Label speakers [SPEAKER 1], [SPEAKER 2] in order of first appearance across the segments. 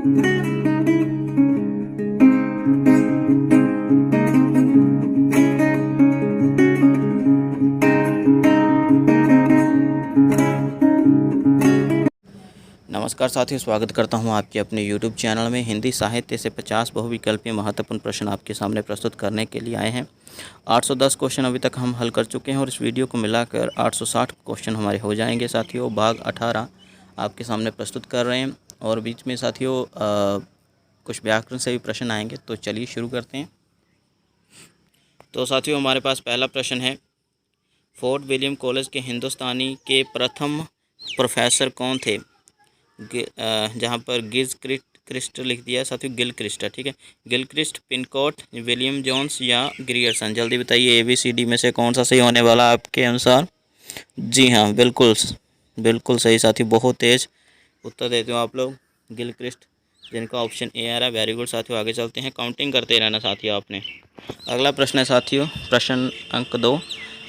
[SPEAKER 1] नमस्कार साथियों, स्वागत करता हूं आपके अपने YouTube चैनल में। हिंदी साहित्य से 50 बहुविकल्पीय महत्वपूर्ण प्रश्न आपके सामने प्रस्तुत करने के लिए आए हैं। 810 क्वेश्चन अभी तक हम हल कर चुके हैं और इस वीडियो को मिलाकर 860 क्वेश्चन हमारे हो जाएंगे साथियों। भाग 18 आपके सामने प्रस्तुत कर रहे हैं और बीच में साथियों कुछ व्याकरण से भी प्रश्न आएंगे। तो चलिए शुरू करते हैं। तो साथियों हमारे पास पहला प्रश्न है, फोर्ट विलियम कॉलेज के हिंदुस्तानी के प्रथम प्रोफेसर कौन थे? जहाँ पर क्रिस्ट लिख दिया है साथियों, गिल क्रिस्ट है, ठीक है। Gilchrist, Pincott, William Jones या ग्रियर्सन। जल्दी बताइए ABCD में से कौन सा सही होने वाला आपके अनुसार? जी हाँ, बिल्कुल सही साथियों, बहुत तेज उत्तर देते हो आप लोग। गिल क्रिस्ट, जिनका ऑप्शन ए आ रहा है। वेरी गुड साथियों, आगे चलते हैं। काउंटिंग करते रहना साथियों आपने। अगला प्रश्न है साथियों, प्रश्न अंक 2,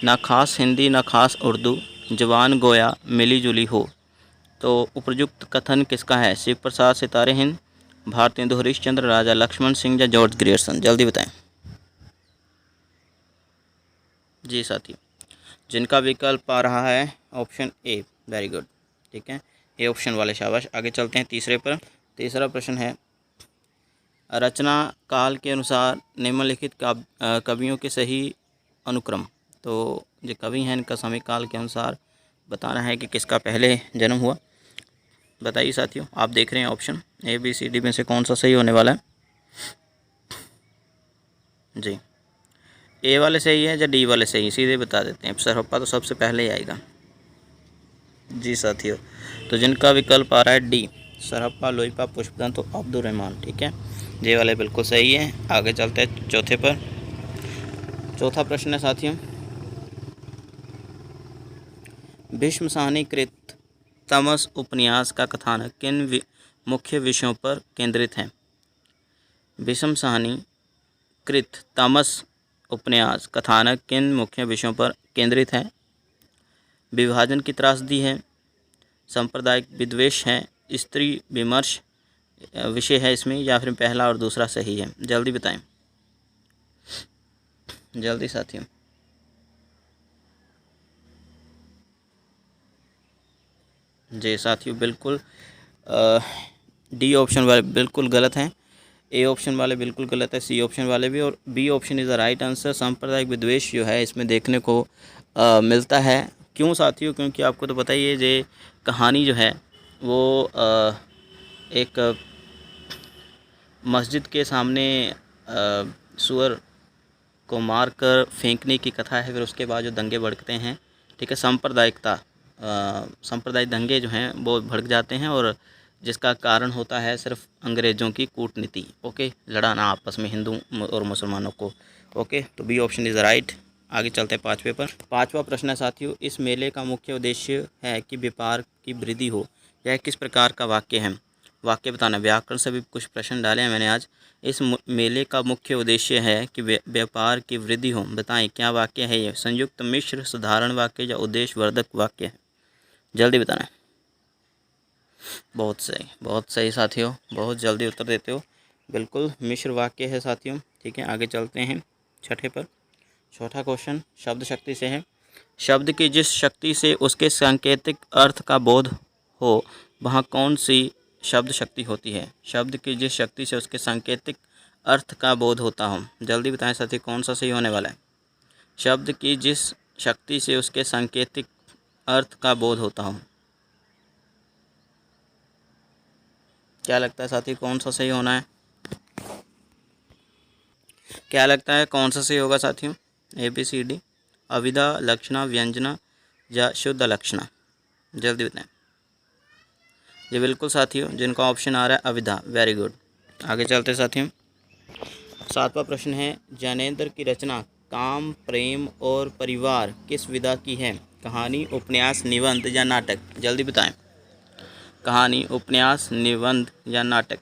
[SPEAKER 1] ना खास हिंदी ना खास उर्दू, जवान गोया मिली जुली हो। तो उपयुक्त कथन किसका है? शिव प्रसाद, सितारे हिंद, भारतेंदु हरिश्चंद्र, राजा लक्ष्मण सिंह या जॉर्ज ग्रियर्सन। जल्दी बताएं। जी साथी, जिनका विकल्प आ रहा है ऑप्शन ए। वेरी गुड, ठीक है, ए ऑप्शन वाले शाबाश। आगे चलते हैं तीसरे पर। तीसरा प्रश्न है, रचना काल के अनुसार निम्नलिखित कवियों के सही अनुक्रम। तो जो कवि हैं इनका समय काल के अनुसार बताना है कि किसका पहले जन्म हुआ। बताइए साथियों, आप देख रहे हैं ऑप्शन ABCD में से कौन सा सही होने वाला है? जी, ए वाले सही है या डी वाले सही? सीधे बता देते हैं। सरहप्पा तो सबसे पहले ही आएगा। जी साथियों, तो जिनका विकल्प आ रहा है डी, सरहप्पा, लोईपा, पुष्पदंत तो अब्दुल रहमान, ठीक है, ये वाले बिल्कुल सही है। आगे चलते हैं चौथे पर। चौथा प्रश्न है साथियों, भीष्म साहनी कृत तमस उपन्यास का कथानक किन मुख्य विषयों पर केंद्रित है? भीष्म साहनी कृत तमस उपन्यास कथानक किन मुख्य विषयों पर केंद्रित है? विभाजन की त्रासदी है, सांप्रदायिक विद्वेष है, स्त्री विमर्श विषय है इसमें, या फिर पहला और दूसरा सही है? जल्दी बताएं, जल्दी साथियों। जी साथियों, बिल्कुल डी ऑप्शन वाले बिल्कुल गलत हैं, ए ऑप्शन वाले बिल्कुल गलत है, सी ऑप्शन वाले भी, और B option is the right answer. सांप्रदायिक विद्वेष जो है इसमें देखने को मिलता है। क्यों साथियों? क्योंकि आपको तो पता ही है, ये कहानी जो है वो एक मस्जिद के सामने सुअर को मारकर फेंकने की कथा है। फिर उसके बाद जो दंगे भड़कते हैं, ठीक है, सांप्रदायिक दंगे जो हैं वो भड़क जाते हैं, और जिसका कारण होता है सिर्फ अंग्रेज़ों की कूटनीति। ओके, लड़ाना आपस में हिंदू और मुसलमानों को। ओके, तो बी ऑप्शन इज़ राइट। आगे चलते हैं पाँचवें पर। पाँचवा प्रश्न है साथियों, इस मेले का मुख्य उद्देश्य है कि व्यापार की वृद्धि हो। यह किस प्रकार का वाक्य है? वाक्य बताना। व्याकरण से भी कुछ प्रश्न डाले हैं मैंने आज। इस मेले का मुख्य उद्देश्य है कि व्यापार की वृद्धि हो। बताएं क्या वाक्य है ये? संयुक्त, मिश्र, साधारण वाक्य या उद्देश्यवर्धक वाक्य है? जल्दी बताना। बहुत सही साथियों, बहुत जल्दी उत्तर देते हो। बिल्कुल मिश्र वाक्य है साथियों, ठीक है। आगे चलते हैं छठे पर। चौथा क्वेश्चन शब्द शक्ति से है। शब्द की जिस शक्ति से उसके सांकेतिक अर्थ का बोध हो वहाँ कौन सी शब्द शक्ति होती है? शब्द की जिस शक्ति से उसके सांकेतिक अर्थ का बोध होता हो। जल्दी बताएं साथी, कौन सा सही होने वाला है? शब्द की जिस शक्ति से उसके सांकेतिक अर्थ का बोध होता हो। क्या लगता है साथी, कौन सा सही होना है? क्या लगता है कौन सा सही होगा साथियों? ABCD, अविधा, लक्षणा, व्यंजना या शुद्ध लक्षणा? जल्दी बताएं। ये बिल्कुल साथियों, जिनका ऑप्शन आ रहा है अविधा। Very good. आगे चलते साथियों। सातवां प्रश्न है, ज्ञानेंद्र की रचना काम, प्रेम और परिवार किस विधा की है? कहानी, उपन्यास, निबंध या नाटक? जल्दी बताएं। कहानी, उपन्यास, निबंध या नाटक?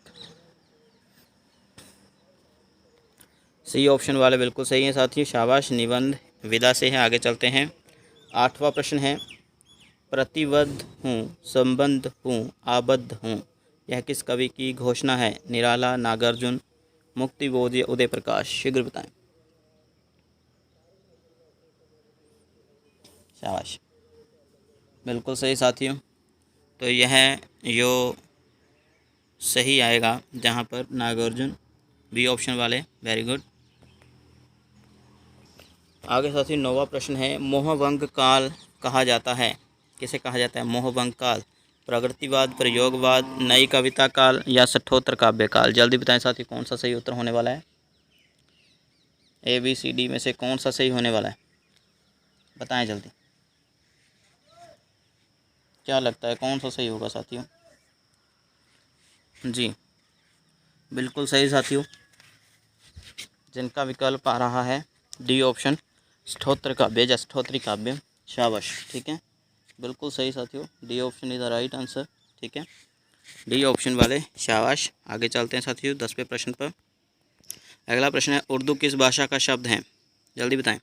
[SPEAKER 1] सी ऑप्शन वाले बिल्कुल सही है साथियों, शाबाश, निबंध विधा से है। आगे चलते हैं। आठवां प्रश्न है, प्रतिबद्ध हूँ, संबद्ध हूँ, आबद्ध हूँ, यह किस कवि की घोषणा है? निराला, नागार्जुन, मुक्तिबोध या उदय प्रकाश? शीघ्र बताएं। शाबाश, बिल्कुल सही साथियों। तो यह जो सही आएगा जहाँ पर नागार्जुन, बी ऑप्शन वाले, वेरी गुड। आगे साथियों 9वां प्रश्न है, मोहभंग काल कहा जाता है, किसे कहा जाता है मोहभंग काल? प्रगतिवाद, प्रयोगवाद, नई कविता काल या सठोत्तर काव्य काल? जल्दी बताएं साथियों, कौन सा सही उत्तर होने वाला है? ABCD में से कौन सा सही होने वाला है? बताएं जल्दी, क्या लगता है कौन सा सही होगा साथियों? जी बिल्कुल सही साथियों, जिनका विकल्प आ रहा है डी ऑप्शन, सठोत्तर काव्य या सठोत्तरी काव्य। शाबाश, ठीक है, बिल्कुल सही साथियों, D option is the right answer. ठीक है, डी ऑप्शन वाले, शाबाश। आगे चलते हैं साथियों 10वें प्रश्न पर। अगला प्रश्न है, उर्दू किस भाषा का शब्द है? जल्दी बताएं,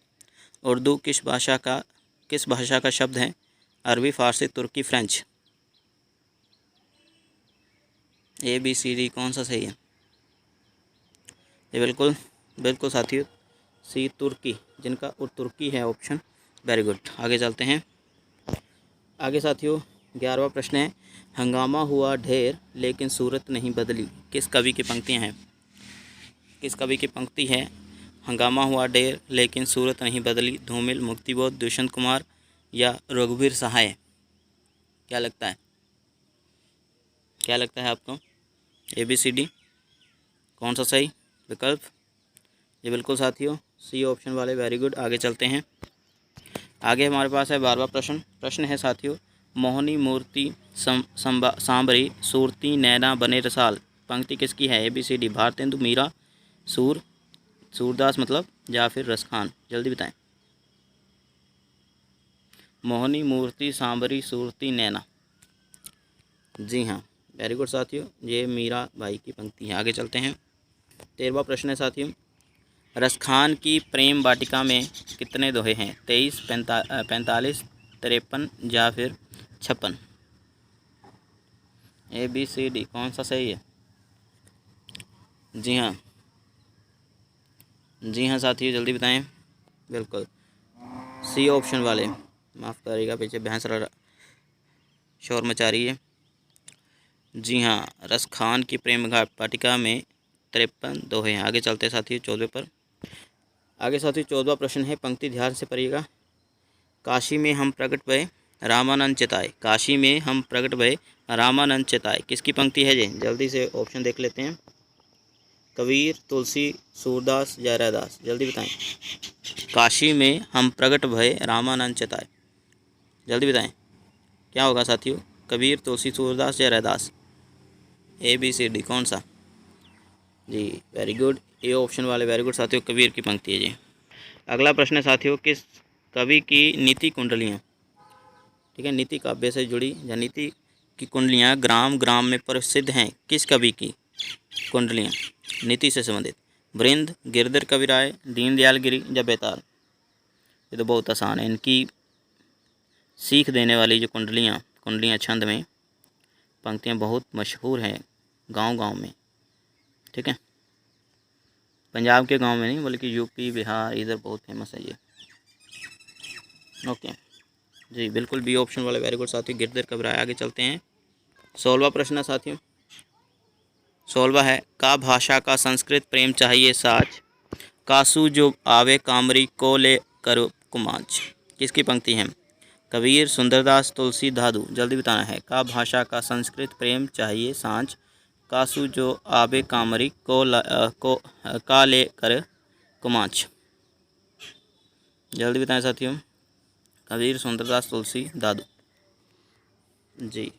[SPEAKER 1] उर्दू किस भाषा का शब्द है? अरबी, फारसी, तुर्की, फ्रेंच? ABCD कौन सा सही है? ये बिल्कुल साथियों, सी तुर्की, जिनका तुर्की है ऑप्शन, वेरी गुड। आगे चलते हैं। आगे साथियों 11वां प्रश्न है, हंगामा हुआ ढेर लेकिन सूरत नहीं बदली, किस कवि की पंक्तियां हैं? किस कवि की पंक्ति है हंगामा हुआ ढेर लेकिन सूरत नहीं बदली? धूमिल, मुक्तिबोध, दुष्यंत कुमार या रघुवीर सहाय? क्या लगता है, क्या लगता है आपको? ABCD कौन सा सही विकल्प? ये बिल्कुल साथियों, सी ऑप्शन वाले, वेरी गुड। आगे चलते हैं। आगे हमारे पास है 12वां प्रश्न है साथियों, मोहनी मूर्ति सांबरी सूरती नैना बने रसाल, पंक्ति किसकी है? ABCD भारतेंदु, मीरा, सूरदास मतलब, या फिर रसखान? जल्दी बताएं। मोहनी मूर्ति सांबरी सूरती नैना, जी हाँ, वेरी गुड साथियों, ये मीरा बाई की पंक्ति है। आगे चलते हैं। 13वां प्रश्न है साथियों, रसखान की प्रेम वाटिका में कितने दोहे हैं? 23, 45, 53 या फिर 56? ABCD कौन सा सही है? जी हाँ साथियों, जल्दी बताएं। बिल्कुल सी ऑप्शन वाले, माफ़ करिएगा पीछे भैंस शोर मचा रही है। जी हाँ, रसखान की प्रेम वाटिका में 53 दोहे हैं। आगे चलते हैं साथियों 14वें पर। आगे साथियों 14वां प्रश्न है, पंक्ति ध्यान से पढ़िएगा। काशी में हम प्रकट भये रामानंद चिताए, काशी में हम प्रकट भये रामानंद चिताए, किसकी पंक्ति है? जी जल्दी से ऑप्शन देख लेते हैं। कबीर, तुलसी, सूरदास या रैदास? जल्दी बताएं। काशी में हम प्रकट भये रामानंद चिताए, जल्दी बताएं क्या होगा साथियों? कबीर, तुलसी, सूरदास या रैदास? ABCD कौन सा? जी वेरी गुड, ए ऑप्शन वाले, वेरी गुड साथियों, कबीर की पंक्ति है जी। अगला प्रश्न है साथियों, किस कवि की नीति कुंडलियाँ, ठीक है, नीति काव्य से जुड़ी या नीति की कुंडलियाँ ग्राम ग्राम में प्रसिद्ध हैं, किस कवि की कुंडलियाँ नीति से संबंधित? वृंद, गिरधर कविराय, दीनदयाल गिरी या बेताल? ये तो बहुत आसान है, इनकी सीख देने वाली जो कुंडलियाँ छंद में पंक्तियाँ बहुत मशहूर हैं गांव गांव में, ठीक है, पंजाब के गांव में नहीं बल्कि यूपी, बिहार, इधर बहुत फेमस है ये। ओके जी, बिल्कुल बी ऑप्शन वाले, वेरी गुड साथियों, गिरधर कविराय। आगे चलते हैं। 16वां प्रश्न है साथियों, 16वां है, का भाषा का संस्कृत प्रेम चाहिए साज, कासू जो आवे कामरी को ले कर कुमाच, किसकी पंक्ति है? कबीर, सुंदरदास, तुलसी, दादू? जल्दी बताना है। का भाषा का संस्कृत प्रेम चाहिए सांझ, कासू जो आबे कामरी को का ले कर कुमाच? जल्दी बताएं साथियों। कबीर, सुंदरदास, तुलसी, दादू? जी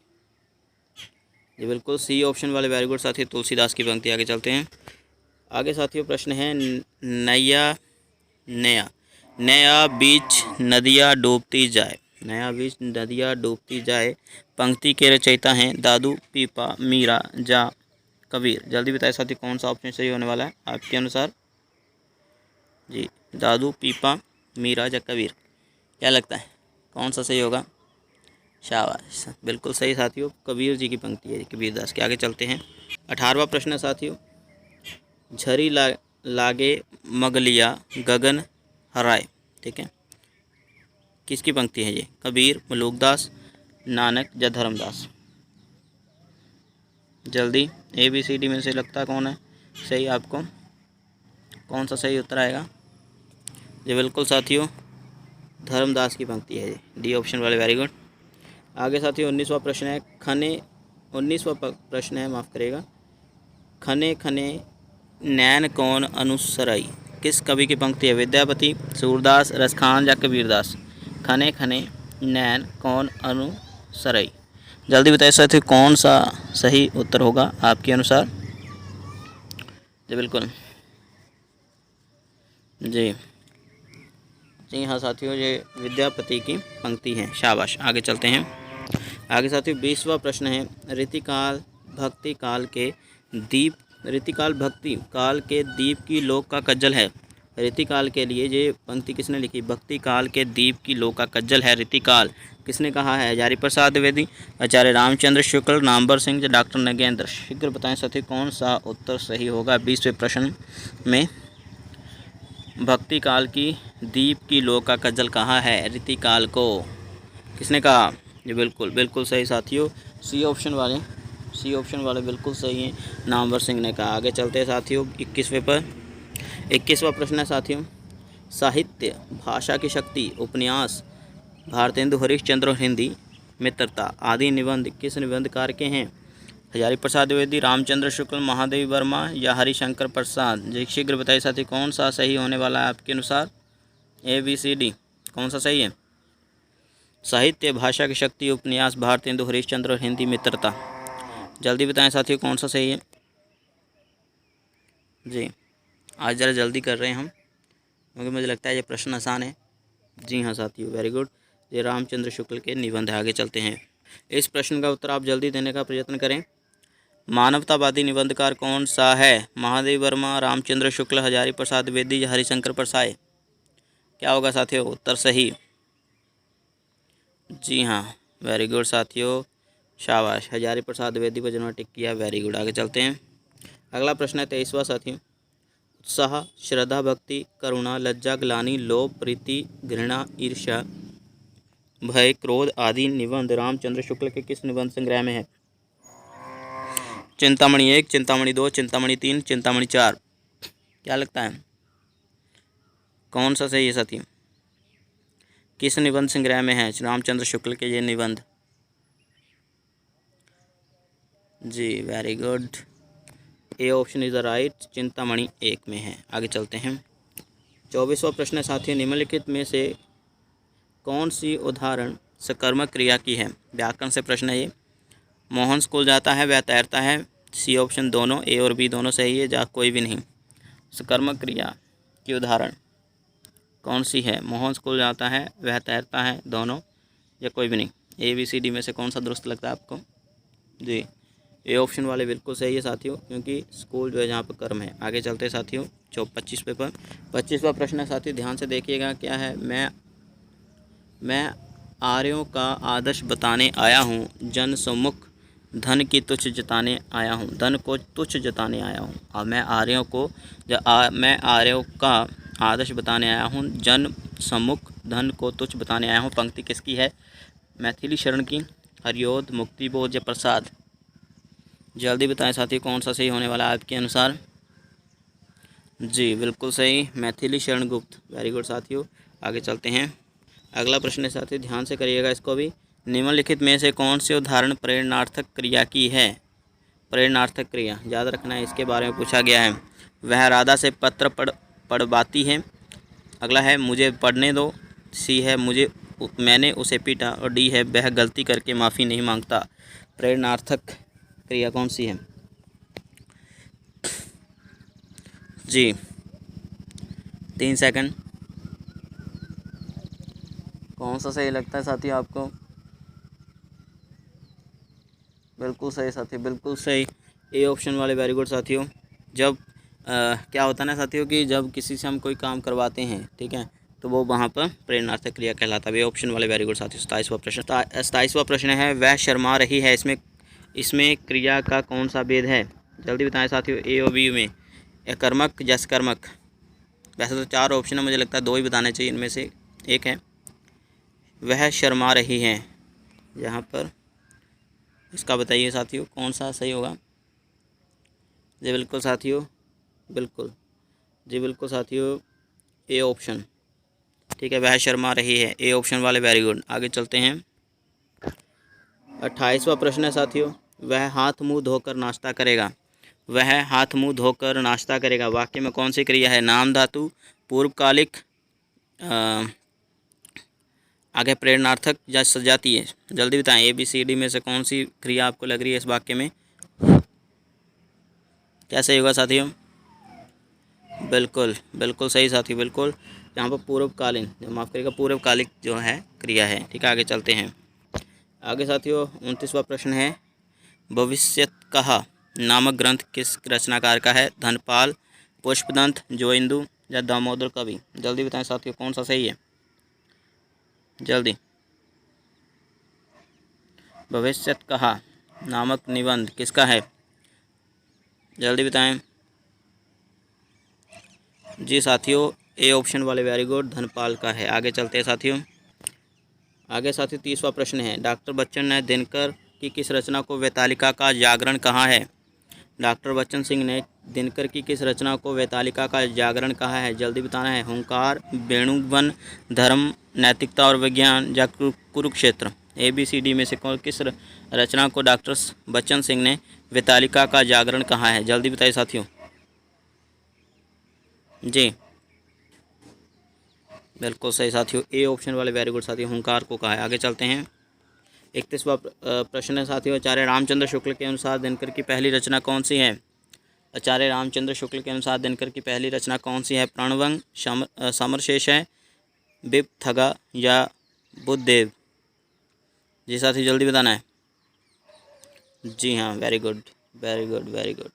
[SPEAKER 1] बिल्कुल सी ऑप्शन वाले, वेरी गुड साथियों, तुलसीदास की पंक्ति। आगे चलते हैं। आगे साथियों प्रश्न है, नया बीच नदियाँ डूबती जाए, नया बीच नदियाँ डूबती जाए, पंक्ति के रचयिता हैं दादू, पीपा, मीरा या कबीर? जल्दी बताएं साथी, कौन सा ऑप्शन सही होने वाला है आपके अनुसार? जी दादू, पीपा, मीरा या कबीर? क्या लगता है कौन सा सही होगा? शाबाश, बिल्कुल सही साथियों, कबीर जी की पंक्ति है, कबीर दास की। आगे चलते हैं। 18वां प्रश्न है साथियों, झरी लागे मगलिया गगन हराए, ठीक है, किसकी पंक्ति है ये? कबीर, मलूकदास, नानक या धर्मदास? जल्दी, ABCD में से लगता कौन है सही आपको? कौन सा सही उत्तर आएगा? ये बिल्कुल साथियों धर्मदास की पंक्ति है, डी ऑप्शन वाले, वेरी गुड। आगे साथियों 19वां प्रश्न है, 19वां प्रश्न है, माफ़ करेगा, खने खने नैन कौन अनुसराई, किस कवि की पंक्ति है? विद्यापति, सूरदास, रसखान या कबीरदास? खने खने नैन कौन अनुसराई, जल्दी बताइए साथियों कौन सा सही उत्तर होगा आपके अनुसार? जी बिल्कुल, जी जी हाँ साथियों, ये विद्यापति की पंक्ति है, शाबाश। आगे चलते हैं। आगे साथियों 20वां प्रश्न है, ऋतिकाल भक्ति काल के दीप की लोक का कज्जल है। ऋतिकाल के लिए ये पंक्ति किसने लिखी? भक्ति काल के दीप की लोक का कज्जल है ऋतिकाल, किसने कहा है? हजारी प्रसाद द्विवेदी, आचार्य रामचंद्र शुक्ल, नामवर सिंह या डॉक्टर नगेंद्र? शीघ्र बताएं साथियों कौन सा उत्तर सही होगा 20वें प्रश्न में? भक्ति काल की दीप की लोक का कज्जल कहाँ है? ऋतिकाल को किसने कहा? ये बिल्कुल सही साथियों, सी ऑप्शन वाले बिल्कुल सही हैं, नामवर सिंह ने कहा। आगे चलते हैं साथियों 21वां प्रश्न है साथियों, साहित्य भाषा की शक्ति उपन्यास भारतेंदु हरिश्चंद्र और हिंदी मित्रता आदि निबंध किस निबंधकार के हैं? हजारी प्रसाद द्विवेदी, रामचंद्र शुक्ल, महादेवी वर्मा या हरिशंकर प्रसाद? जी शीघ्र बताइए साथी कौन सा सही होने वाला है आपके अनुसार? ABCD कौन सा सही है? साहित्य भाषा की शक्ति उपन्यास भारतेंदु हरिश्चंद्र और हिंदी मित्रता, जल्दी बताएं साथियों कौन सा सही है? जी आज ज़रा जल्दी कर रहे हैं हम, क्योंकि मुझे लगता है ये प्रश्न आसान है। जी हाँ साथियों, वेरी गुड, ये रामचंद्र शुक्ल के निबंध है। आगे चलते हैं। इस प्रश्न का उत्तर आप जल्दी देने का प्रयत्न करें। मानवतावादी निबंधकार कौन सा है? महादेवी वर्मा, रामचंद्र शुक्ल, हजारी प्रसाद द्विवेदी या हरिशंकर प्रसाद? क्या होगा साथियों उत्तर सही? जी हाँ, वेरी गुड साथियों, शाबाश, हजारी प्रसाद द्विवेदी पर जिन्होंने टिक किया, वेरी गुड। आगे चलते हैं। अगला प्रश्न है 23वां साथियों, उत्साह, श्रद्धा, भक्ति, करुणा, लज्जा, ग्लानि, लोभ, प्रीति, घृणा, ईर्ष्या, भय, क्रोध आदि निबंध रामचंद्र शुक्ल के किस निबंध संग्रह में है? चिंतामणि 1, चिंतामणि 2, चिंतामणि 3, चिंतामणि 4? क्या लगता है कौन सा सही है साथियों? किस निबंध संग्रह में है रामचंद्र शुक्ल के ये निबंध? जी very good, A option is the right, Chintamani 1 में है। आगे चलते हैं। 24वां प्रश्न है साथियों, निम्नलिखित में से कौन सी उदाहरण सकर्मक क्रिया की है? व्याकरण से प्रश्न है ये। मोहन स्कूल जाता है, वह तैरता है। सी ऑप्शन दोनों, ए और बी दोनों सही है, या कोई भी नहीं। सकर्मक क्रिया की उदाहरण कौन सी है? मोहन स्कूल जाता है, वह तैरता है, दोनों, या कोई भी नहीं? ABCD में से कौन सा दुरुस्त लगता है आपको? जी ए ऑप्शन वाले बिल्कुल सही है साथियों, क्योंकि स्कूल जो है यहाँ पर कर्म है। आगे चलते हैं साथियों 25वां प्रश्न है साथियों, ध्यान से देखिएगा क्या है। मैं आर्यों का आदर्श बताने आया हूँ, जन सम्मुख धन की तुच्छ जताने आया हूँ, धन को तुच्छ जताने आया हूँ। और मैं आर्यों का आदर्श बताने आया हूँ, जन सम्मुख धन को तुच्छ बताने आया हूँ। पंक्ति किसकी है? मैथिली शरण की, हरिओद, मुक्तिबोध या प्रसाद? जल्दी बताएं साथियों कौन सा सही होने वाला है आपके अनुसार? जी बिल्कुल सही, मैथिली शरण गुप्त, वेरी गुड साथियों। आगे चलते हैं। अगला प्रश्न है साथियों, ध्यान से करिएगा इसको भी। निम्नलिखित में से कौन सी उदाहरण प्रेरणार्थक क्रिया की है? प्रेरणार्थक क्रिया याद रखना है, इसके बारे में पूछा गया है। वह राधा से पत्र पढ़वाती है। अगला है मुझे पढ़ने दो। सी है मैंने उसे पीटा। और डी है वह गलती करके माफ़ी नहीं मांगता। प्रेरणार्थक क्रिया कौन सी है? जी 3 सेकंड। कौन सा सही लगता है साथियों आपको? बिल्कुल सही साथियों, बिल्कुल सही, ए ऑप्शन वाले, वेरी गुड साथियों। जब क्या होता है ना साथियों कि जब किसी से हम कोई काम करवाते हैं, ठीक है, तो वो वहाँ पर प्रेरणार्थक क्रिया कहलाता है। ये ऑप्शन वाले वेरी गुड साथियों। 27वां प्रश्न, 27वां प्रश्न है, वह शर्मा रही है, इसमें क्रिया का कौन सा भेद है? जल्दी बताएं साथियों। ए और बी में कर्मक या सकर्मक? वैसे तो 4 ऑप्शन है, मुझे लगता है 2 ही बताने चाहिए, इनमें से एक है। वह शर्मा रही है, यहाँ पर इसका बताइए साथियों कौन सा सही होगा। जी बिल्कुल साथियों, बिल्कुल जी बिल्कुल साथियों, ए ऑप्शन। ठीक है, वह शर्मा रही है, ए ऑप्शन वाले वेरी गुड। आगे चलते हैं। 28वां प्रश्न है साथियों, वह हाथ मुंह धोकर नाश्ता करेगा। वह हाथ मुंह धोकर नाश्ता करेगा, वाक्य में कौन सी क्रिया है? नाम धातु, पूर्वकालिक, आगे प्रेरणार्थक या सजातीय? जल्दी बताएं, ए बी सी डी में से कौन सी क्रिया आपको लग रही है इस वाक्य में? क्या सही होगा साथियों? बिल्कुल बिल्कुल सही साथी, बिल्कुल। यहाँ पर पूर्वकालीन, माफ़ करिएगा, पूर्वकालिक जो है क्रिया है। ठीक है, आगे चलते हैं। आगे साथियों 29वां प्रश्न है, भविष्यत्कः नामक ग्रंथ किस रचनाकार का है? धनपाल, पुष्पदंत, जोइंदु या दामोदर कवि? जल्दी बताएं साथियों कौन सा सही है? जल्दी। भविष्यत्कः नामक निबंध किसका है? जल्दी बताएं। जी साथियों, ए ऑप्शन वाले वेरी गुड, धनपाल का है। आगे चलते हैं साथियों। आगे साथियों 30वां प्रश्न है, डॉक्टर बच्चन ने दिनकर की किस रचना को वैतालिका का जागरण कहा है? डॉक्टर बच्चन सिंह ने दिनकर की किस रचना को वैतालिका का जागरण कहा है? जल्दी बताना है। हुंकार, वेणुवन, धर्म, नैतिकता और विज्ञान या Kurukshetra? A B C D में से किस रचना को डॉक्टर बच्चन सिंह ने वैतालिका का जागरण कहा है? जल्दी बताइए साथियों। जी बिल्कुल सही साथियों, ए ऑप्शन वाले वेरी गुड साथियों, हुंकार को कहा है। आगे चलते हैं। 31वां प्रश्न है साथियों, आचार्य रामचंद्र शुक्ल के अनुसार दिनकर की पहली रचना कौन सी है? आचार्य रामचंद्र शुक्ल के अनुसार दिनकर की पहली रचना कौन सी है? प्रणवंग, समरशेष है, बिपथगा या बुद्धदेव? जी साथी जल्दी बताना है। जी हाँ, very good very good very good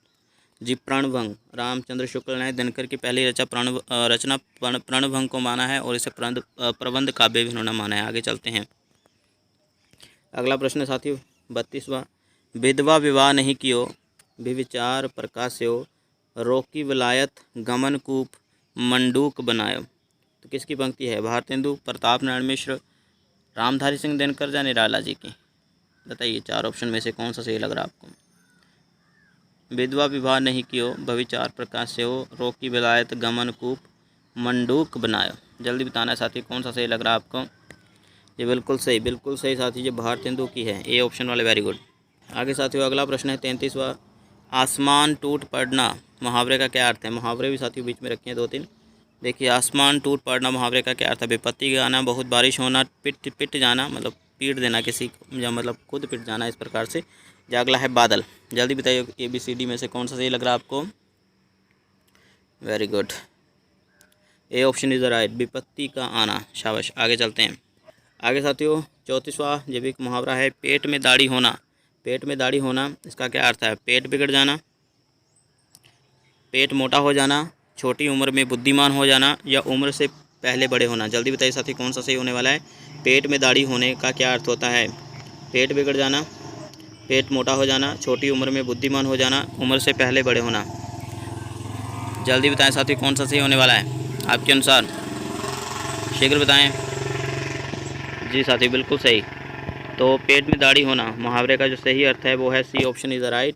[SPEAKER 1] जी, प्रणभंग। रामचंद्र शुक्ल ने दिनकर की पहली रचना प्रणभंग को माना है और इसे प्रबंध काव्य भी उन्होंने माना है। आगे चलते हैं। अगला प्रश्न है साथियों 32वां, विधवा विवाह नहीं कियो, विचार प्रकाश्यो, रोकी विलायत, गमन कूप, मंडूक बनायो? तो किसकी पंक्ति है? भारतेंदु, प्रताप नारायण मिश्र, रामधारी सिंह दिनकर या निराला जी की? बताइए 4 ऑप्शन में से कौन सा सही लग रहा है आपको? विधवा विवाह नहीं कियो, भविचार प्रकाश्यो, रोकी विलायत, गमन कूप, मंडूक बनायो? जल्दी बताना है साथी कौन सा सही लग रहा है आपको? ये बिल्कुल सही साथी, ये भारतेंदु की है, ए ऑप्शन वाले वेरी गुड। आगे साथियों अगला प्रश्न है 33वां, आसमान टूट पड़ना मुहावरे का क्या अर्थ है? मुहावरे भी साथियों बीच में रखे हैं 2-3। देखिए, आसमान टूट पड़ना मुहावरे का क्या अर्थ है? विपत्ति का आना, बहुत बारिश होना, पिट जाना, मतलब पीट देना किसी को, या मतलब खुद पिट जाना, इस प्रकार से। या अगला है बादल। जल्दी बताइए ए बी सी डी में से कौन सा सही लग रहा है आपको? Very good, A option is the right, विपत्ति का आना। शाबाश। आगे चलते हैं। आगे साथियों 34वां ये भी एक मुहावरा है, पेट में दाढ़ी होना। पेट में दाढ़ी होना, इसका क्या अर्थ है? पेट बिगड़ जाना, पेट मोटा हो जाना, छोटी उम्र में बुद्धिमान हो जाना, या उम्र से पहले बड़े होना? जल्दी बताइए साथी कौन सा सही होने वाला है? पेट में दाढ़ी होने का क्या अर्थ होता है? पेट बिगड़ जाना, पेट मोटा हो जाना, छोटी उम्र में बुद्धिमान हो जाना, उम्र से पहले बड़े होना? जल्दी बताएं साथी कौन सा सही होने वाला है आपके अनुसार? शीघ्र बताएं। जी साथी बिल्कुल सही। तो पेट में दाढ़ी होना मुहावरे का जो सही अर्थ है वो है सी ऑप्शन इज़ राइट,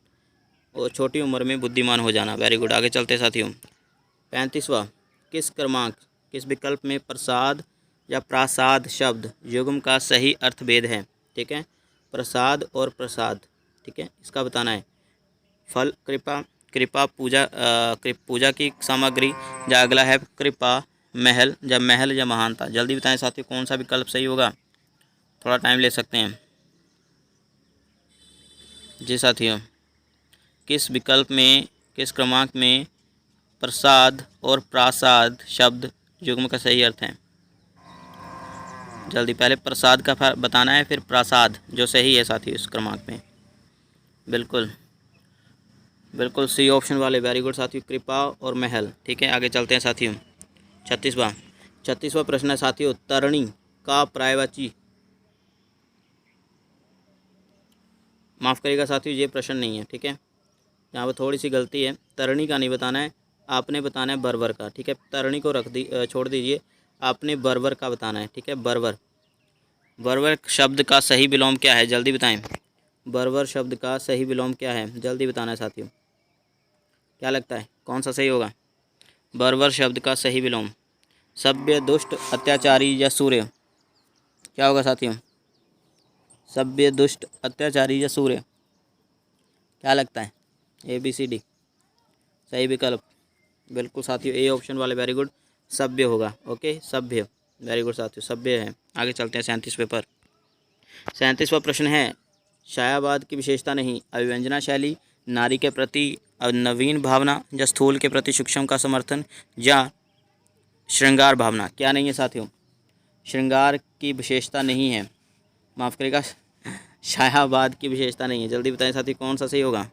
[SPEAKER 1] और छोटी उम्र में बुद्धिमान हो जाना। Very good. आगे चलते साथियों 35वां, किस क्रमांक, किस विकल्प में प्रसाद या प्रासाद शब्द युग्म का सही अर्थ भेद है? ठीक है, प्रसाद और प्रसाद, ठीक है, इसका बताना है। फल, कृपा, कृपा पूजा की सामग्री, या अगला है कृपा महल, या महल या महानता? जल्दी बताएं साथियों कौन सा विकल्प सही होगा? थोड़ा टाइम ले सकते हैं। जी साथियों, किस विकल्प में, किस क्रमांक में प्रसाद और प्रासाद शब्द युग्म का सही अर्थ है? जल्दी, पहले प्रसाद का बताना है, फिर प्रासाद जो सही है साथियों इस क्रमांक में। बिल्कुल बिल्कुल सी ऑप्शन वाले वेरी गुड साथियों, कृपा और महल। ठीक है, आगे चलते हैं साथियों 36वां, 36वां प्रश्न है साथियों, तरणी का पर्यायवाची, माफ़ करिएगा साथियों ये प्रश्न नहीं है, ठीक है, यहाँ पर थोड़ी सी गलती है। तरणी का नहीं बताना है, आपने बताना है बर्बर का, ठीक है। तरणी को छोड़ दीजिए, आपने बर्बर का बताना है, ठीक है। बर्बर, बर्बर शब्द का सही विलोम क्या है, जल्दी बताएं। बर्बर शब्द का सही विलोम क्या है, जल्दी बताना है साथियों। क्या लगता है कौन सा सही होगा? बर्बर शब्द का सही विलोम सभ्य, दुष्ट, अत्याचारी या सूर्य, क्या होगा साथियों? सभ्य, दुष्ट, अत्याचारी या सूर्य, क्या लगता है? ABCD सही विकल्प, बिल्कुल साथियों ए ऑप्शन वाले, वेरी गुड, सभ्य होगा। ओके, सभ्य, वेरी गुड साथियों, सभ्य है। आगे चलते हैं 37वें पर। 37वां प्रश्न है, छायावाद की विशेषता नहीं, अभिव्यंजना शैली, नारी के प्रति नवीन भावना या स्थूल के प्रति सूक्ष्म का समर्थन या श्रृंगार भावना, क्या नहीं है साथियों? श्रृंगार की विशेषता नहीं है, माफ़ करिएगा, छायावाद की विशेषता नहीं है। जल्दी बताएं साथी कौन सा सही होगा?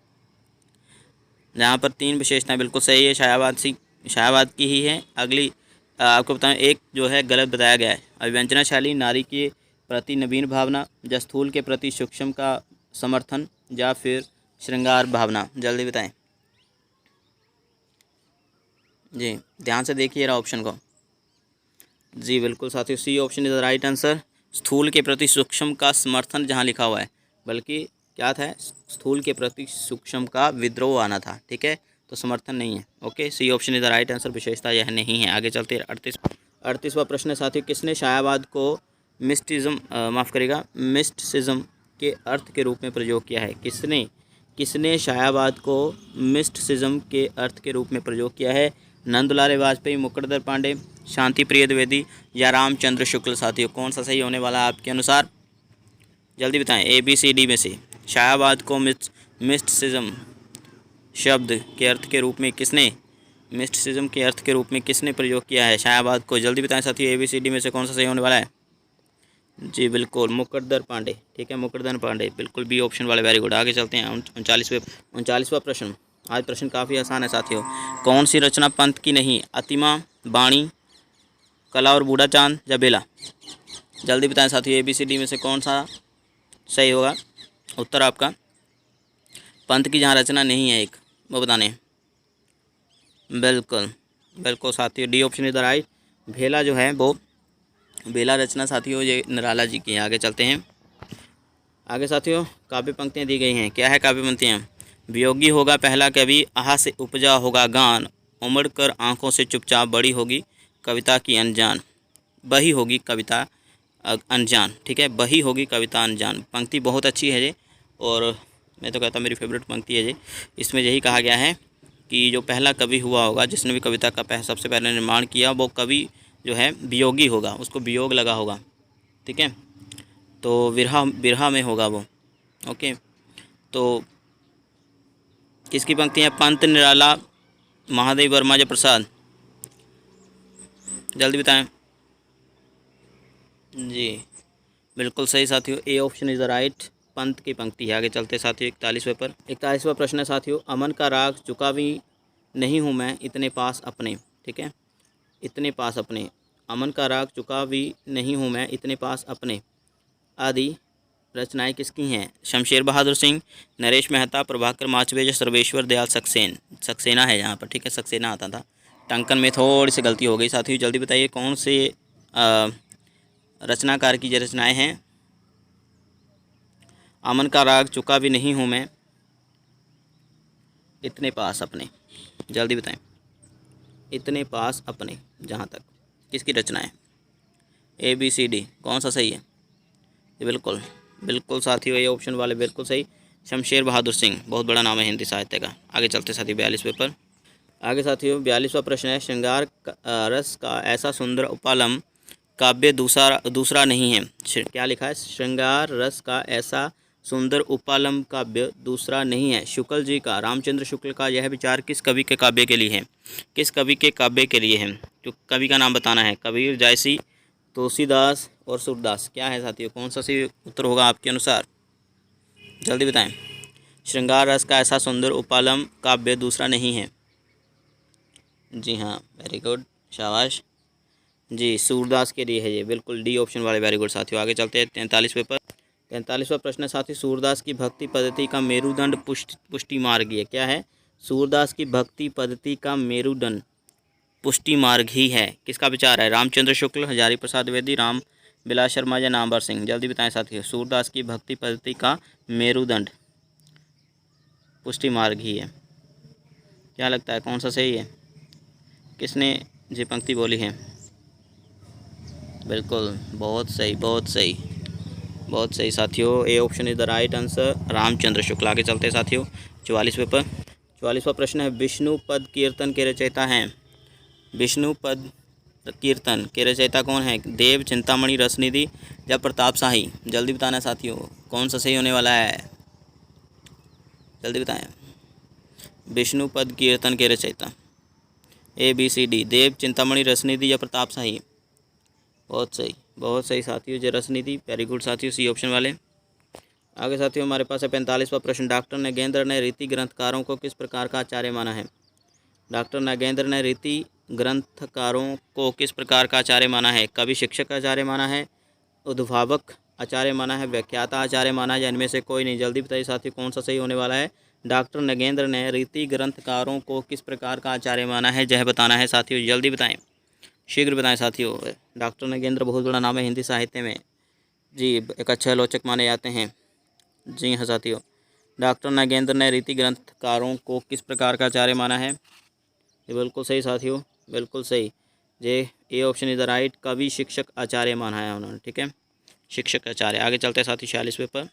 [SPEAKER 1] यहाँ पर 3 विशेषताएं बिल्कुल सही है, छायावाद की ही है। अगली आपको बताएं, एक जो है गलत बताया गया है, अभिव्यंजना शैली, नारी के प्रति नवीन भावना या स्थूल के प्रति सूक्ष्म का समर्थन या फिर श्रृंगार भावना, जल्दी बताएं जी, ध्यान से देखिए रहा ऑप्शन को जी, बिल्कुल साथियों C option is the right answer. स्थूल के प्रति सूक्ष्म का समर्थन जहाँ लिखा हुआ है, बल्कि क्या था, स्थूल के प्रति सूक्ष्म का विद्रोह आना था, ठीक है, तो समर्थन नहीं है। Okay, C option is the right answer, विशेषता यह नहीं है। आगे चलते 38वां प्रश्न है साथियों, किसने छायावाद को मिस्टिसिज्म के अर्थ के रूप में प्रयोग किया है? किसने छायावाद को मिस्टिसिज्म के अर्थ के रूप में प्रयोग किया है? नंदलाल वाजपेयी, मुकुटधर पांडे, शांति प्रिय द्विवेदी या रामचंद्र शुक्ल। साथियों कौन सा सही होने वाला है आपके अनुसार, जल्दी बताएं। ABCD में से छायावाद को मिस्टिसिज्म शब्द के अर्थ के रूप में मिस्टिसिज्म के अर्थ के रूप में किसने प्रयोग किया है छायावाद को, जल्दी बताएं साथियों। ABCD में से कौन सा सही होने वाला है? जी बिल्कुल, मुकुटधर पांडे, ठीक है, मुकुटधर पांडे, बिल्कुल बी ऑप्शन वाले, वेरी गुड। आगे चलते हैं 39वां प्रश्न। आज प्रश्न काफ़ी आसान है साथियों। कौन सी रचना पंत की नहीं, अतिमा, बाणी, कला और बूढ़ा चांद या बेला, जल्दी बताएं साथियों। ABCD में से कौन सा सही होगा उत्तर आपका? पंत की जहाँ रचना नहीं है एक, वो बताने, बिल्कुल बिल्कुल साथियों, D option is the right. भेला जो है वो बेला रचना साथियों ये निराला जी की है। आगे चलते हैं, आगे साथियों काव्य पंक्तियाँ दी गई हैं। क्या है काव्य पंक्तियाँ? वियोगी होगा पहला कवि, आहा से उपजा होगा गान, उमड़ कर आँखों से चुपचाप बड़ी होगी कविता की अनजान, बही होगी कविता अनजान, ठीक है, बही होगी कविता अनजान। पंक्ति बहुत अच्छी है ये, और मैं तो कहता हूँ मेरी फेवरेट पंक्ति है ये। इसमें यही कहा गया है कि जो पहला कवि हुआ होगा, जिसने भी कविता का सबसे पहले निर्माण किया, वो कवि जो है वियोगी होगा, उसको वियोग लगा होगा, ठीक है, तो विरहा में होगा वो। ओके, तो किसकी पंक्ति है? पंत, निराला, महादेव वर्मा या प्रसाद, जल्दी बताएं जी, बिल्कुल सही साथियों, A option is the right, Pant की पंक्ति है। आगे चलते साथियों 41वें पर। 41वां प्रश्न है साथियों, अमन का राग चुका भी नहीं हूँ मैं इतने पास अपने, ठीक है, इतने पास अपने, अमन का राग चुका भी नहीं हूँ मैं इतने पास अपने आदि रचनाएं किसकी हैं? शमशेर बहादुर सिंह, नरेश मेहता, प्रभाकर माचवे या सर्वेश्वर दयाल सक्सेना है यहाँ पर, ठीक है, सक्सेना आता था। टंकन में थोड़ी सी गलती हो गई साथियों, जल्दी बताइए कौन से रचनाकार की ये रचनाएँ हैं? अमन का राग चुका भी नहीं हूँ मैं इतने पास अपने, जल्दी बताएं, इतने पास अपने, जहाँ तक किसकी रचना है? ABCD कौन सा सही है? बिल्कुल बिल्कुल साथियों, ये ऑप्शन वाले बिल्कुल सही, शमशेर बहादुर सिंह, बहुत बड़ा नाम है हिंदी साहित्य का। आगे चलते साथियों 42वें पर। आगे साथियों 42वां प्रश्न है, श्रृंगार रस का ऐसा सुंदर उपालम काव्य दूसरा नहीं है। क्या लिखा है? श्रृंगार रस का ऐसा सुंदर उपालम काव्य दूसरा नहीं है। शुक्ल जी का, रामचंद्र शुक्ल का यह विचार किस कवि के काव्य के लिए है? किस कवि के काव्य के लिए है? तो कवि का नाम बताना है, कबीर, जायसी, तुलसीदास और सूरदास। क्या है साथियों, कौन सा सही उत्तर होगा आपके अनुसार, जल्दी बताएं। श्रृंगार रस का ऐसा सुंदर उपालम काव्य दूसरा नहीं है, जी हाँ, वेरी गुड, शाबाश, जी, सूरदास के लिए है ये, बिल्कुल डी ऑप्शन वाले, वेरी गुड साथियों। आगे चलते हैं 43वें पर। 43वां प्रश्न है साथियों, सूरदास की भक्ति पद्धति का मेरुदंड पुष्टि मार्ग है। क्या है? सूरदास की भक्ति पद्धति का मेरुदंड पुष्टि मार्ग ही है। किसका विचार है? रामचंद्र शुक्ल, हजारी प्रसाद द्विवेदी, राम बिलास शर्मा या नामवर सिंह? जल्दी बताएं साथियों। सूरदास की भक्ति पद्धति का मेरुदंड पुष्टि मार्ग ही है। क्या लगता है कौन सा सही है? किसने ये पंक्ति बोली है? बिल्कुल, बहुत सही, बहुत सही, बहुत सही साथियों। A option is the right answer, Ramchandra Shukla. आगे चलते हैं साथियों 44वें पर। 44वां प्रश्न है, विष्णु पद कीर्तन के रचयिता हैं। विष्णु पद कीर्तन के रचयिता कौन है? देव, चिंतामणि, रसनिधि या प्रताप शाही? जल्दी बताना साथियों, कौन सा सही होने वाला है? जल्दी बताएं। विष्णु पद कीर्तन के रचयिता ए बी सी डी, देव, चिंतामणि, रसनिधि या प्रताप शाही? बहुत सही, बहुत सही साथियों, जो रसनिधि, वेरी गुड साथियों, सी ऑप्शन वाले। आगे साथियों हमारे पास है 45वां प्रश्न, डॉक्टर नगेंद्र ने रीति ग्रंथकारों को किस प्रकार का आचार्य माना है? डॉक्टर नगेंद्र ने रीति ग्रंथकारों को किस प्रकार का आचार्य माना है? कवि शिक्षक आचार्य माना है, उद्भावक आचार्य माना है, व्याख्याता आचार्य माना है, या इनमें से कोई नहीं? जल्दी बताइए साथियों, कौन सा सही होने वाला है? डॉक्टर नगेंद्र ने रीति ग्रंथकारों को किस प्रकार का आचार्य माना है, यह बताना है साथियों। जल्दी बताएं, शीघ्र बताएं साथियों। डॉक्टर नगेंद्र बहुत बड़ा नाम है हिंदी साहित्य में जी, एक अच्छे आलोचक माने जाते हैं। जी हाँ साथियों, डॉक्टर नगेंद्र ने रीति ग्रंथकारों को किस प्रकार का आचार्य माना है? ये बिल्कुल सही साथियों, बिल्कुल सही। जे A option is the right, कवि शिक्षक आचार्य माना है उन्होंने, ठीक है, शिक्षक आचार्य। आगे चलते हैं साथी 46वें पर।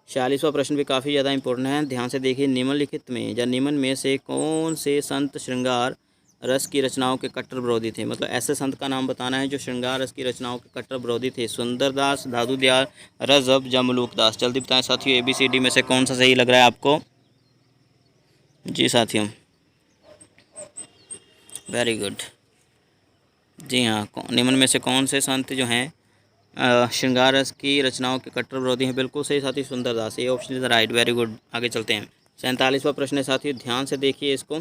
[SPEAKER 1] 46वां प्रश्न भी काफ़ी ज़्यादा इंपॉर्टेंट है, ध्यान से देखिए। निम्नलिखित में या निम्न में से कौन से संत श्रृंगार रस की रचनाओं के कट्टर विरोधी थे? मतलब ऐसे संत का नाम बताना है जो श्रृंगार रस की रचनाओं के कट्टर विरोधी थे। सुंदरदास, दादू दयाल, रजब या मलूकदास? जल्दी बताएं साथियों, ABCD में से कौन सा सही लग रहा है आपको? जी साथियों, वेरी गुड। जी हाँ, निम्न में से कौन से संत जो हैं श्रृंगार रस की रचनाओं के कट्टर विरोधी हैं? बिल्कुल सही साथी, सुंदरदास। ये option is right, very good. आगे चलते हैं 47वां प्रश्न है साथी, ध्यान से देखिए इसको,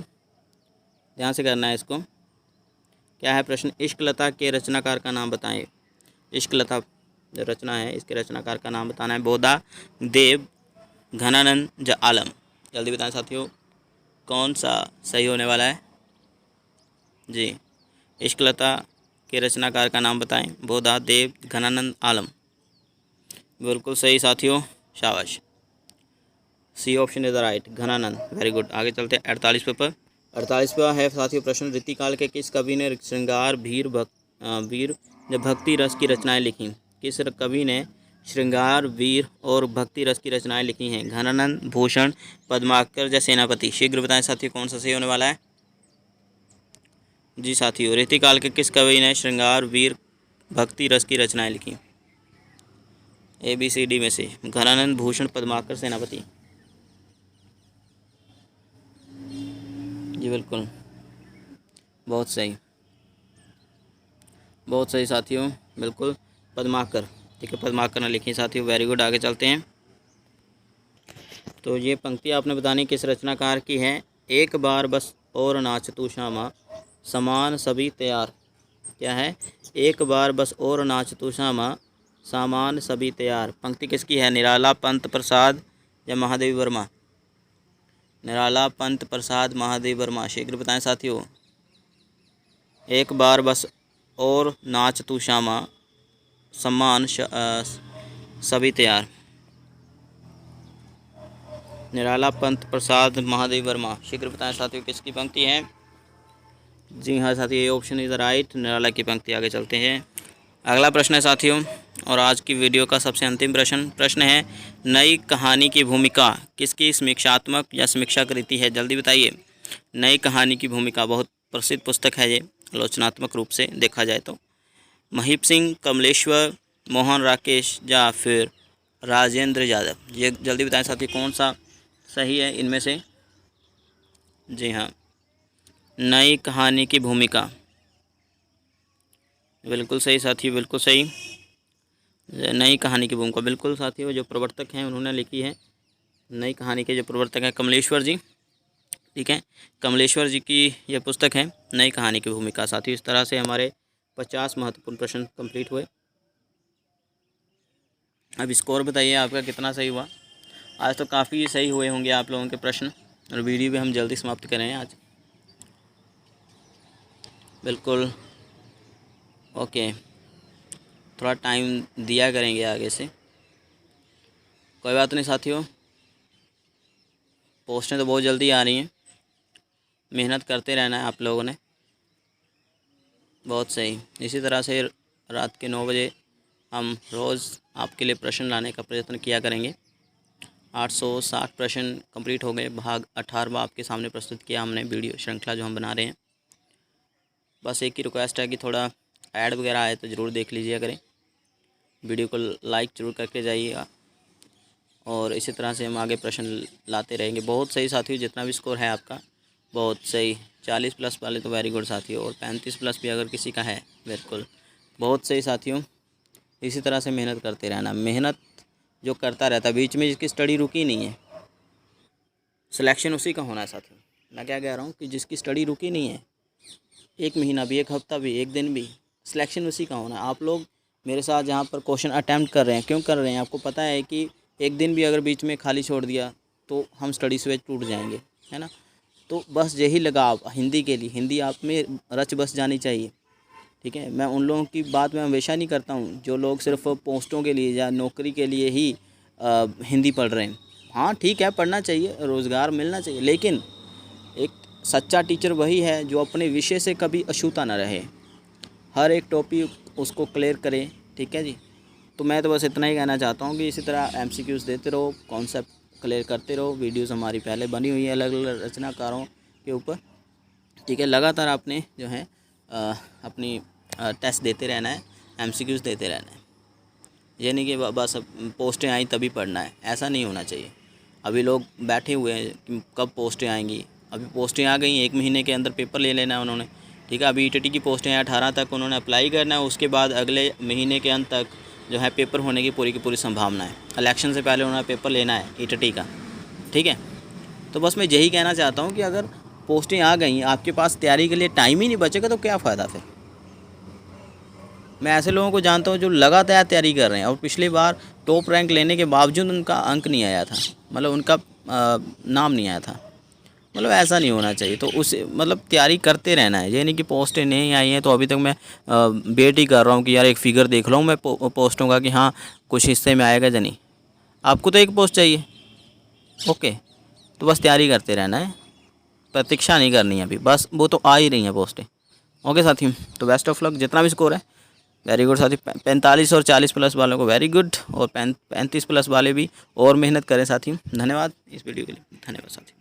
[SPEAKER 1] ध्यान से करना है इसको। क्या है प्रश्न? इश्कलता के रचनाकार का नाम बताएं। इश्कलता जो रचना है इसके रचनाकार का नाम बताना है। बोधा, देव, घनानंद या आलम? जल्दी बताएं साथियों, कौन सा सही होने वाला है? जी, इश्कलता के रचनाकार का नाम बताएं। बोधा, देव, घनानंद, आलम? बिल्कुल सही साथियों, शाबाश। C option is the right, Ghananand, very good. आगे चलते हैं 48वें पर। 48वां है साथियों प्रश्न, रीतिकाल के किस कवि ने श्रृंगार वीर या भक्ति रस की रचनाएं लिखी? किस कवि ने श्रृंगार, वीर और भक्ति रस की रचनाएं लिखी हैं? घनानंद, भूषण, पद्माकर या सेनापति? शीघ्र बताएं साथियों, कौन सा सही होने वाला है? जी साथियों, रीतिकाल के किस कवि ने श्रृंगार, वीर, भक्ति रस की रचनाएं लिखी? ABCD में से घनानंद, भूषण, पद्माकर, सेनापति? जी बिल्कुल, बहुत सही, बहुत सही साथियों, बिल्कुल पद्माकर, ठीक है, पद्माकर ने लिखी साथियों, वेरी गुड। आगे चलते हैं। तो ये पंक्ति आपने बतानी किस रचनाकार की है? एक बार बस और नाच तू श्यामा, समान सभी तैयार? क्या है? एक बार बस और नाच तू श्यामा, सामान सभी तैयार? पंक्ति किसकी है? निराला, पंत प्रसाद या महादेवी वर्मा? निराला, पंत प्रसाद, महादेवी वर्मा? शीघ्र बताएं साथियों। एक बार बस और नाच तू श्यामा, सम्मान सभी तैयार? निराला, पंत प्रसाद, महादेवी वर्मा? शीघ्र बताएं साथियों, किसकी पंक्ति है? जी हाँ साथियों, ये ऑप्शन इज राइट, निराला की पंक्ति। आगे चलते हैं। अगला प्रश्न है साथियों, और आज की वीडियो का सबसे अंतिम प्रश्न है, नई कहानी की भूमिका किसकी समीक्षात्मक या समीक्षा रीति है? जल्दी बताइए। नई कहानी की भूमिका बहुत प्रसिद्ध पुस्तक है ये, आलोचनात्मक रूप से देखा जाए तो। महीप सिंह, कमलेश्वर, मोहन राकेश या फिर राजेंद्र यादव? ये जल्दी बताएं साथी, कौन सा सही है इनमें से? जी हाँ, नई कहानी की भूमिका, बिल्कुल सही साथी, बिल्कुल सही। नई कहानी की भूमिका, बिल्कुल साथियों, जो प्रवर्तक हैं उन्होंने लिखी है। नई कहानी के जो प्रवर्तक हैं कमलेश्वर जी, ठीक है, कमलेश्वर जी की यह पुस्तक है नई कहानी की भूमिका। साथियों, इस तरह से हमारे 50 महत्वपूर्ण प्रश्न कंप्लीट हुए। अब स्कोर बताइए आपका कितना सही हुआ। आज तो काफ़ी सही हुए होंगे आप लोगों के प्रश्न, और वीडियो भी हम जल्दी समाप्त करें आज। बिल्कुल ओके, थोड़ा टाइम दिया करेंगे आगे से, कोई बात नहीं साथियों। पोस्टें तो बहुत जल्दी आ रही हैं, मेहनत करते रहना है आप लोगों ने। बहुत सही, इसी तरह से रात के 9 बजे हम रोज़ आपके लिए प्रश्न लाने का प्रयत्न किया करेंगे। 860 प्रश्न कंप्लीट हो गए, भाग 18वां आपके सामने प्रस्तुत किया हमने, वीडियो श्रृंखला जो हम बना रहे हैं। बस एक ही रिक्वेस्ट है कि थोड़ा ऐड वगैरह आए तो ज़रूर देख लीजिए करें, वीडियो को लाइक ज़रूर करके जाइएगा, और इसी तरह से हम आगे प्रश्न लाते रहेंगे। बहुत सही साथियों, जितना भी स्कोर है आपका बहुत सही। 40 प्लस वाले तो वेरी गुड साथियों, और 35 प्लस भी अगर किसी का है, बिल्कुल बहुत सही साथियों। इसी तरह से मेहनत करते रहना, मेहनत जो करता रहता है, बीच में जिसकी स्टडी रुकी नहीं है, सिलेक्शन उसी का होना है साथियों। मैं क्या कह रहा हूँ कि जिसकी स्टडी रुकी नहीं है, 1 महीना भी, 1 हफ्ता भी, 1 दिन भी, सिलेक्शन उसी का होना है। आप लोग मेरे साथ जहाँ पर क्वेश्चन अटैम्प्ट कर रहे हैं, क्यों कर रहे हैं? आपको पता है कि 1 दिन भी अगर बीच में खाली छोड़ दिया तो हम स्टडी स्विच टूट जाएंगे, है ना। तो बस यही लगाव हिंदी के लिए, हिंदी आप में रच बस जानी चाहिए, ठीक है। मैं उन लोगों की बात मैं हमेशा नहीं करता हूँ जो लोग सिर्फ पोस्टों के लिए या नौकरी के लिए ही हिंदी पढ़ रहे हैं। हाँ ठीक है, पढ़ना चाहिए, रोज़गार मिलना चाहिए, लेकिन एक सच्चा टीचर वही है जो अपने विषय से कभी अछूता ना रहे, हर एक टॉपिक उसको क्लियर करे, ठीक है जी। तो मैं तो बस इतना ही कहना चाहता हूँ कि इसी तरह MCQs देते रहो, कॉन्सेप्ट क्लियर करते रहो। वीडियोस हमारी पहले बनी हुई है अलग अलग रचनाकारों के ऊपर, ठीक है। लगातार आपने जो है अपनी टेस्ट देते रहना है, MCQs देते रहना है, ये नहीं कि बस पोस्टें आई तभी पढ़ना है, ऐसा नहीं होना चाहिए। अभी लोग बैठे हुए हैं कि कब पोस्टें आएंगी, अभी पोस्टें आ गई, 1 महीने के अंदर पेपर ले लेना है उन्होंने, ठीक है। अभी ETT की पोस्टें हैं, 18 तक उन्होंने अप्लाई करना है, उसके बाद अगले महीने के अंत तक जो है पेपर होने की पूरी संभावना है। इलेक्शन से पहले उन्होंने पेपर लेना है ETT का, ठीक है। तो बस मैं यही कहना चाहता हूँ कि अगर पोस्टें आ गई, आपके पास तैयारी के लिए टाइम ही नहीं बचेगा तो क्या फ़ायदा फिर। मैं ऐसे लोगों को जानता हूँ जो लगातार तैयारी कर रहे हैं, और पिछली बार टॉप रैंक लेने के बावजूद उनका अंक नहीं आया था, मतलब उनका नाम नहीं आया था। मतलब ऐसा नहीं होना चाहिए। तो उस मतलब तैयारी करते रहना है, ये नहीं कि पोस्टें नहीं आई हैं तो अभी तक मैं वेट ही कर रहा हूँ कि यार एक फ़िगर देख लूँ मैं पोस्टों का कि हाँ कुछ हिस्से में आएगा या नहीं। आपको तो एक पोस्ट चाहिए, ओके, तो बस तैयारी करते रहना है, प्रतीक्षा नहीं करनी है अभी, बस वो तो आ ही रही हैं पोस्टें। ओके साथी, तो बेस्ट ऑफ लक, जितना भी स्कोर है वेरी गुड साथी। 45 और 40 प्लस वालों को वेरी गुड, और 35 प्लस वाले भी और मेहनत करें साथी। धन्यवाद इस वीडियो के लिए, धन्यवाद साथी।